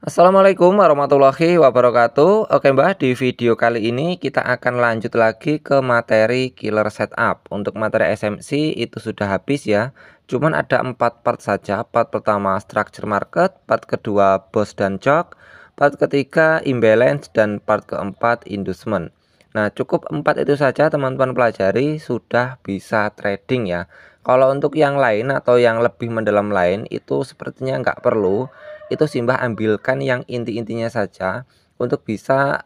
Assalamualaikum warahmatullahi wabarakatuh. Oke Mbak, di video kali ini kita akan lanjut lagi ke materi killer setup. Untuk materi SMC itu sudah habis ya. Cuman ada 4 part saja. Part pertama structure market, part kedua boss dan chok, part ketiga imbalance, dan part keempat inducement. Nah, cukup 4 itu saja teman-teman pelajari, sudah bisa trading ya. Kalau untuk yang lain atau yang lebih mendalam lain itu sepertinya nggak perlu. Itu Simbah ambilkan yang inti-intinya saja untuk bisa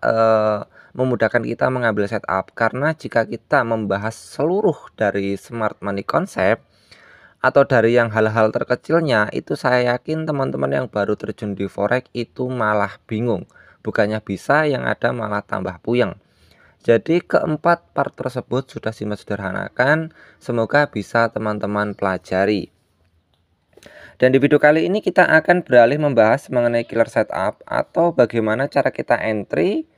memudahkan kita mengambil setup, karena jika kita membahas seluruh dari smart money concept atau dari yang hal-hal terkecilnya, itu saya yakin teman-teman yang baru terjun di forex itu malah bingung, bukannya bisa, yang ada malah tambah puyeng. Jadi keempat part tersebut sudah Simbah sederhanakan, semoga bisa teman-teman pelajari. Dan di video kali ini kita akan beralih membahas mengenai killer setup atau bagaimana cara kita entry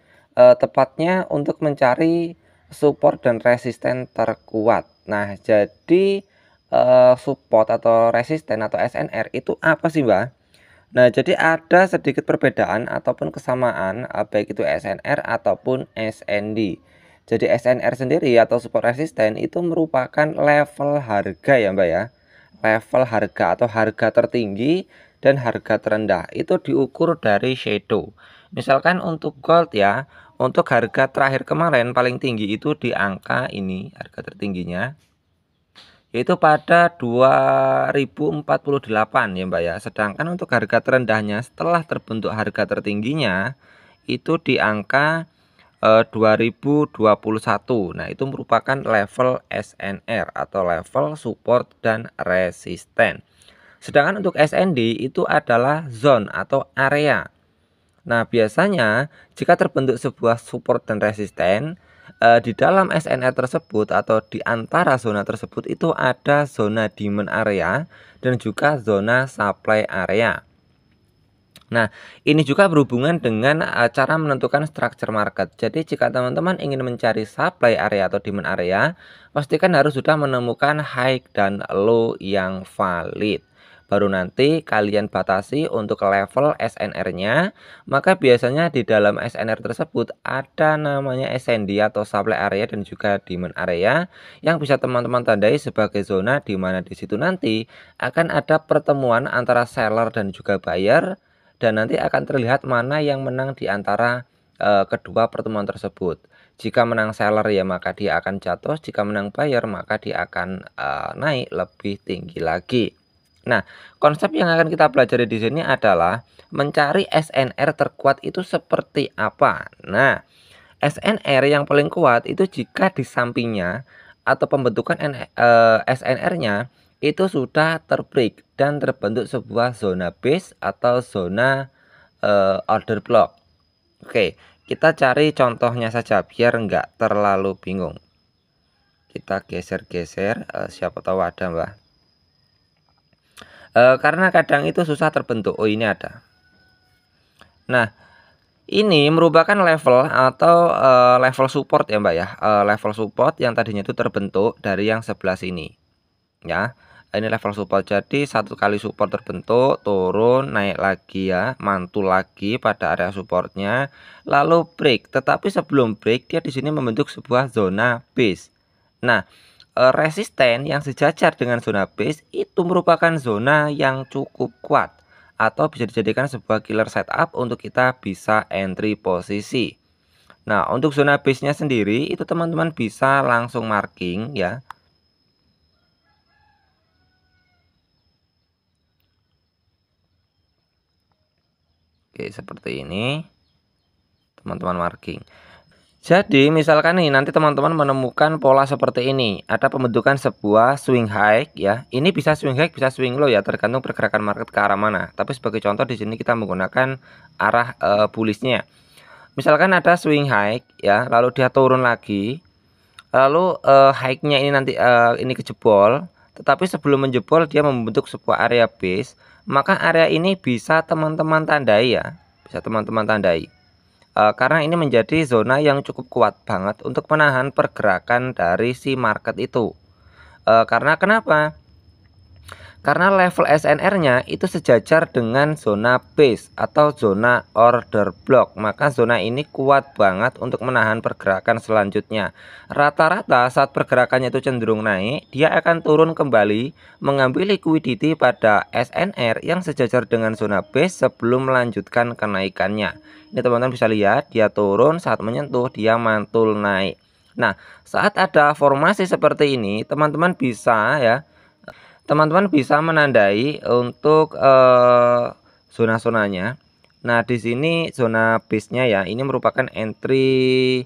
tepatnya untuk mencari support dan resisten terkuat. Nah, jadi support atau resisten atau SNR itu apa sih, Mbak? Nah, jadi ada sedikit perbedaan ataupun kesamaan baik itu SNR ataupun SND. Jadi SNR sendiri atau support resisten itu merupakan level harga ya, Mbak ya. Level harga atau harga tertinggi dan harga terendah itu diukur dari shadow. Misalkan untuk gold ya, untuk harga terakhir kemarin paling tinggi itu di angka ini, harga tertingginya yaitu pada 2048 ya Mbak ya. Sedangkan untuk harga terendahnya setelah terbentuk harga tertingginya itu di angka 2021. Nah, itu merupakan level SNR atau level support dan resisten. Sedangkan untuk SND itu adalah zone atau area. Nah, biasanya jika terbentuk sebuah support dan resisten di dalam SNR tersebut atau di antara zona tersebut itu ada zona demand area dan juga zona supply area. Nah, ini juga berhubungan dengan cara menentukan structure market. Jadi jika teman-teman ingin mencari supply area atau demand area, pastikan harus sudah menemukan high dan low yang valid. Baru nanti kalian batasi untuk level SNR-nya, maka biasanya di dalam SNR tersebut ada namanya SND atau supply area dan juga demand area yang bisa teman-teman tandai sebagai zona di mana di situ nanti akan ada pertemuan antara seller dan juga buyer, dan nanti akan terlihat mana yang menang di antara kedua pertemuan tersebut. Jika menang seller ya maka dia akan jatuh, jika menang buyer maka dia akan naik lebih tinggi lagi. Nah, konsep yang akan kita pelajari di sini adalah mencari SNR terkuat itu seperti apa. Nah, SNR yang paling kuat itu jika di sampingnya atau pembentukan SNR-nya itu sudah terbreak dan terbentuk sebuah zona base atau zona order block. Oke, kita cari contohnya saja biar nggak terlalu bingung. Kita geser-geser, siapa tahu ada Mbak. Karena kadang itu susah terbentuk. Oh, ini ada. Nah, ini merupakan level atau level support ya Mbak ya. Level support yang tadinya itu terbentuk dari yang sebelah sini ya. Ini level support, jadi satu kali support terbentuk, turun, naik lagi ya, mantul lagi pada area supportnya, lalu break. Tetapi sebelum break dia di sini membentuk sebuah zona base. Nah, resisten yang sejajar dengan zona base itu merupakan zona yang cukup kuat atau bisa dijadikan sebuah killer setup untuk kita bisa entry posisi. Nah, untuk zona base-nya sendiri itu teman-teman bisa langsung marking ya. Oke, seperti ini. Teman-teman marking. Jadi misalkan nih nanti teman-teman menemukan pola seperti ini, ada pembentukan sebuah swing high ya. Ini bisa swing high, bisa swing low ya, tergantung pergerakan market ke arah mana. Tapi sebagai contoh di sini kita menggunakan arah bullishnya. Misalkan ada swing high ya, lalu dia turun lagi, lalu high-nya ini nanti ini kejebol, tetapi sebelum menjebol dia membentuk sebuah area base, maka area ini bisa teman-teman tandai ya, bisa teman-teman tandai. Karena ini menjadi zona yang cukup kuat banget untuk menahan pergerakan dari si market itu. Karena kenapa? Karena level SNR-nya itu sejajar dengan zona base atau zona order block, maka zona ini kuat banget untuk menahan pergerakan selanjutnya. Rata-rata saat pergerakannya itu cenderung naik, dia akan turun kembali mengambil liquidity pada SNR yang sejajar dengan zona base sebelum melanjutkan kenaikannya. Ini teman-teman bisa lihat, dia turun, saat menyentuh dia mantul naik. Nah, saat ada formasi seperti ini, teman-teman bisa menandai untuk zona-zonanya. Nah, di sini zona base-nya ya, ini merupakan entry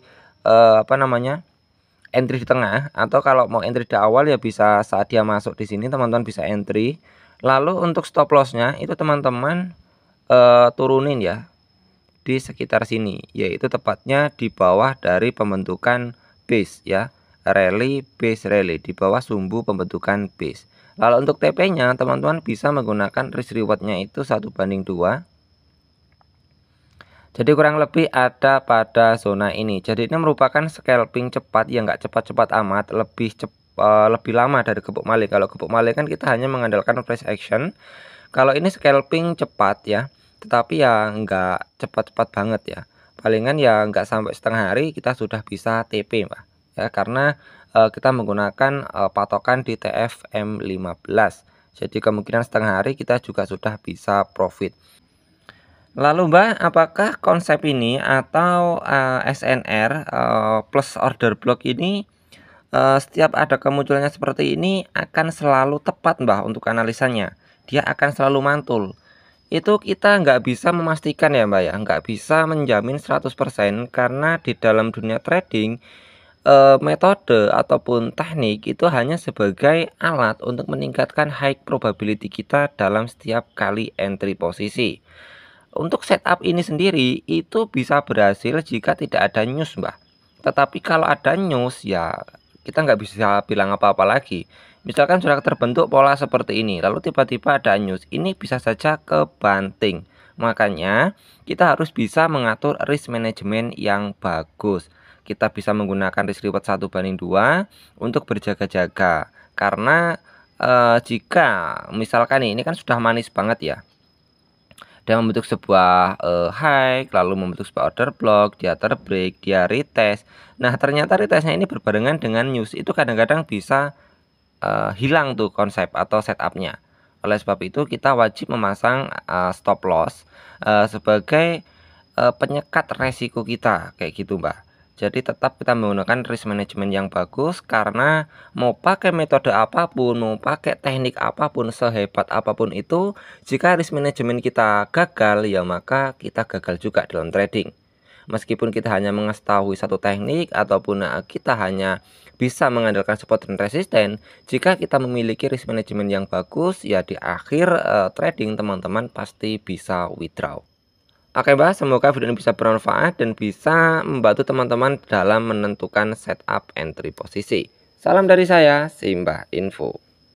entry di tengah, atau kalau mau entry di awal ya bisa saat dia masuk di sini teman-teman bisa entry. Lalu untuk stop loss-nya itu teman-teman turunin ya di sekitar sini, yaitu tepatnya di bawah dari pembentukan base ya, rally base rally, di bawah sumbu pembentukan base. Lalu untuk TP-nya teman-teman bisa menggunakan risk reward-nya itu 1:2. Jadi kurang lebih ada pada zona ini. Jadi ini merupakan scalping cepat yang nggak cepat-cepat amat, lebih lama dari gebuk maling. Kalau gebuk maling kan kita hanya mengandalkan price action. Kalau ini scalping cepat ya, tetapi ya nggak cepat-cepat banget ya. Palingan ya nggak sampai setengah hari kita sudah bisa TP, Pak. Ya, karena kita menggunakan patokan di TFM15. Jadi kemungkinan setengah hari kita juga sudah bisa profit. Lalu Mbak, apakah konsep ini atau SNR plus order block ini setiap ada kemunculannya seperti ini akan selalu tepat Mbak untuk analisanya? Dia akan selalu mantul. Itu kita nggak bisa memastikan ya Mbak ya, nggak bisa menjamin 100% karena di dalam dunia trading metode ataupun teknik itu hanya sebagai alat untuk meningkatkan high probability kita dalam setiap kali entry posisi. Untuk setup ini sendiri itu bisa berhasil jika tidak ada news Mbak. Tetapi kalau ada news ya kita nggak bisa bilang apa-apa lagi. Misalkan sudah terbentuk pola seperti ini, lalu tiba-tiba ada news, ini bisa saja kebanting. Makanya kita harus bisa mengatur risk management yang bagus. Kita bisa menggunakan risk reward 1:2 untuk berjaga-jaga. Karena jika misalkan ini kan sudah manis banget ya, dia membentuk sebuah high, lalu membentuk sebuah order block, dia terbreak, dia retest. Nah, ternyata retestnya ini berbarengan dengan news, itu kadang-kadang bisa hilang tuh konsep atau setupnya. Oleh sebab itu kita wajib memasang stop loss sebagai penyekat resiko kita, kayak gitu Mbak. Jadi tetap kita menggunakan risk management yang bagus, karena mau pakai metode apapun, mau pakai teknik apapun, sehebat apapun itu, jika risk management kita gagal ya maka kita gagal juga dalam trading. Meskipun kita hanya mengetahui satu teknik ataupun kita hanya bisa mengandalkan support dan resisten, jika kita memiliki risk management yang bagus ya di akhir trading teman-teman pasti bisa withdraw. Oke Mbak, semoga video ini bisa bermanfaat dan bisa membantu teman-teman dalam menentukan setup entry posisi. Salam dari saya, Simbah Info.